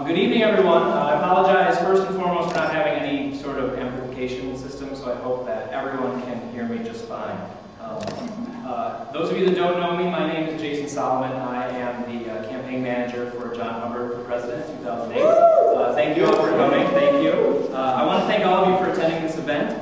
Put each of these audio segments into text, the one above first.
Good evening, everyone. I apologize first and foremost for not having any sort of amplification system, so I hope that everyone can hear me just fine. Those of you that don't know me, my name is Jason Solomon. I am the campaign manager for John Hubbard for President 2008. Thank you all for coming. Thank you. I want to thank all of you for attending this event.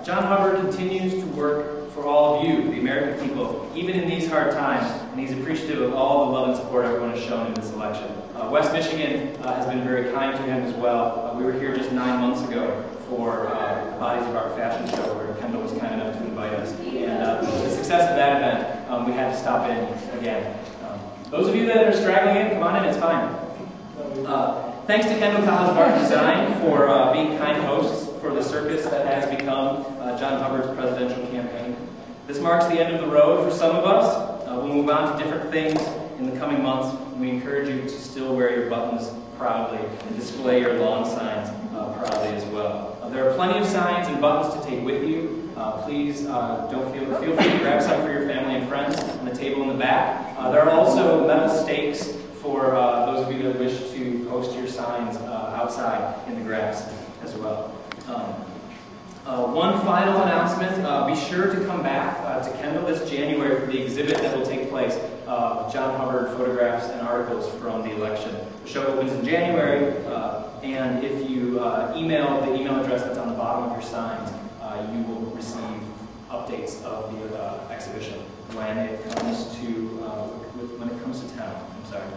John Hubbard continues to work for all of you, the American people, even in these hard times, and he's appreciative of all the love and support everyone has shown in this election. West Michigan has been very kind to him as well. We were here just 9 months ago for the Bodies of Art fashion show where Kendall was kind enough to invite us. And the success of that event, we had to stop in again. Those of you that are straggling in, come on in, it's fine. Thanks to Kendall College of Art and Design for being kind hosts for the circus that has become John Hubbard's presidential campaign. This marks the end of the road for some of us. We'll move on to different things in the coming months. We encourage you to still wear your buttons proudly and display your lawn signs proudly as well. There are plenty of signs and buttons to take with you. Please feel free to grab some for your family and friends on the table in the back. There are also metal stakes for those of you that wish to post your signs outside in the grass as well. One final announcement, be sure to come back to Kendall this January for the exhibit that will take place of John Hubbard photographs and articles from the election. The show opens in January, and if you email the email address that's on the bottom of your signs, you will receive updates of the exhibition when it comes to town. I'm sorry.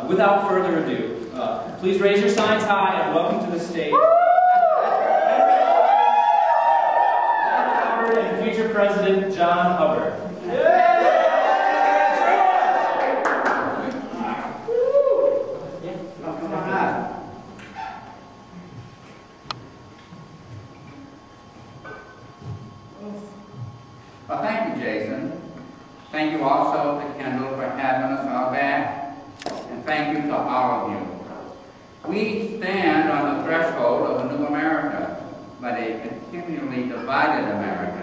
Without further ado, please raise your signs high and welcome to the stage. And future President John Hubbard. Well, thank you, Jason. Thank you also to Kendall for having us all back, and thank you to all of you. We stand on the threshold of a new America, but a continually divided America.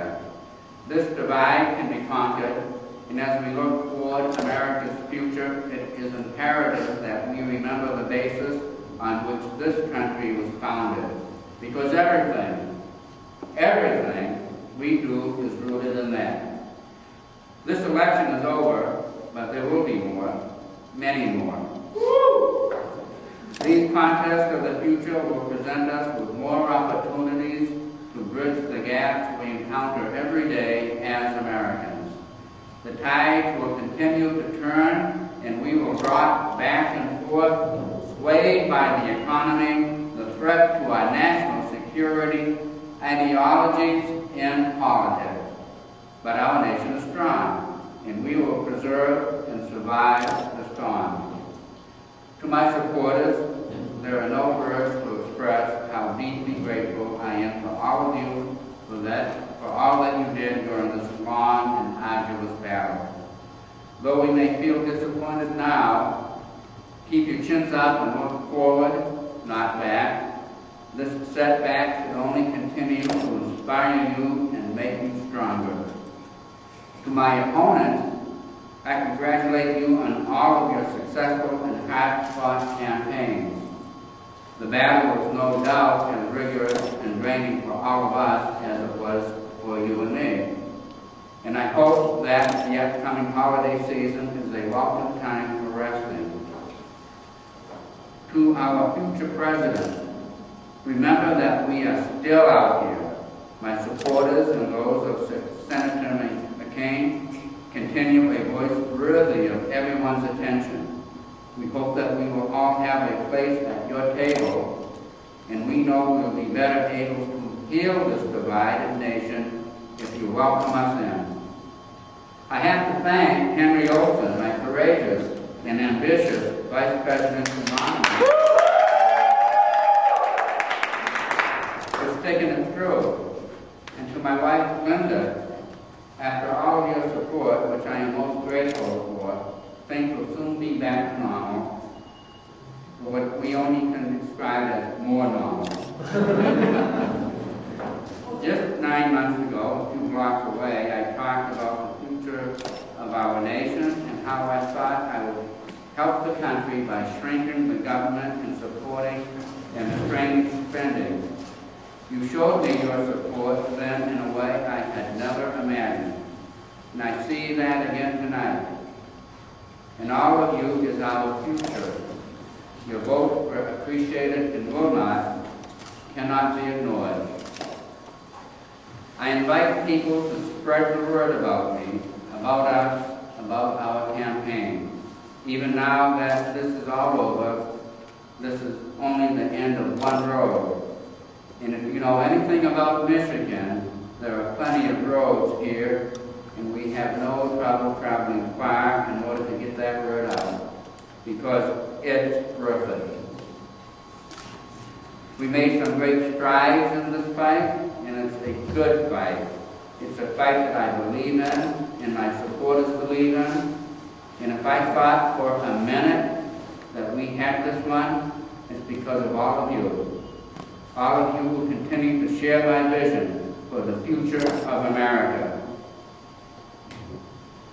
This divide can be conquered, and as we look toward America's future, it is imperative that we remember the basis on which this country was founded. Because everything we do is rooted in that. This election is over, but there will be more, many more. These contests of the future will present us with more opportunities to bridge the gaps we encounter every day as Americans. The tides will continue to turn, and we will rock back and forth, swayed by the economy, the threat to our national security, ideologies, and politics. But our nation is strong, and we will preserve and survive the storm. To my supporters, there are no words to express how deeply grateful I am to all of you for all that you did during this long and arduous battle. Though we may feel disappointed now, keep your chins up and look forward, not back. This setback should only continue to inspire you and make you stronger. To my opponents, I congratulate you on all of your successful and hard-fought campaigns. The battle was no doubt as rigorous and draining for all of us as it was for you and me. And I hope that the upcoming holiday season is a welcome time for resting. To our future president, remember that we are still out here. My supporters and those of Senator McCain continue a voice worthy of everyone's attention. We hope that we will all have a place at your table, and we know we'll be better able to heal this divided nation if you welcome us in. I have to thank Henry Olson, my courageous and ambitious Vice President for sticking it through. And to my wife, Linda, after all of your support, which I am most grateful for, things will soon be back to normal, or what we only can describe as more normal. Just 9 months ago, a few blocks away, I talked about the future of of our nation and how I thought I would help the country by shrinking the government and supporting and restraining spending. You showed me your support then in a way I had never imagined, and I see that again tonight. And all of you is our future. Your votes were appreciated and cannot be ignored. I invite people to spread the word about me, about us, about our campaign. Even now that this is all over, this is only the end of one road. And if you know anything about Michigan, there are plenty of roads here, and we have no trouble traveling far in order to get that word out, because it's worth it. We made some great strides in this fight, and it's a good fight. It's a fight that I believe in, and my supporters believe in. And if I thought for a minute that we had this one, it's because of all of you. All of you who continue to share my vision for the future of America.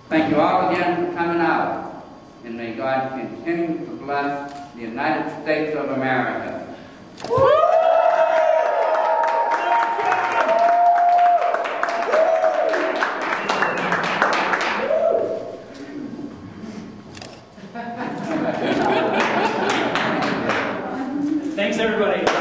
Thank you all again for coming out, and may God continue to bless the United States of America. Thanks, everybody.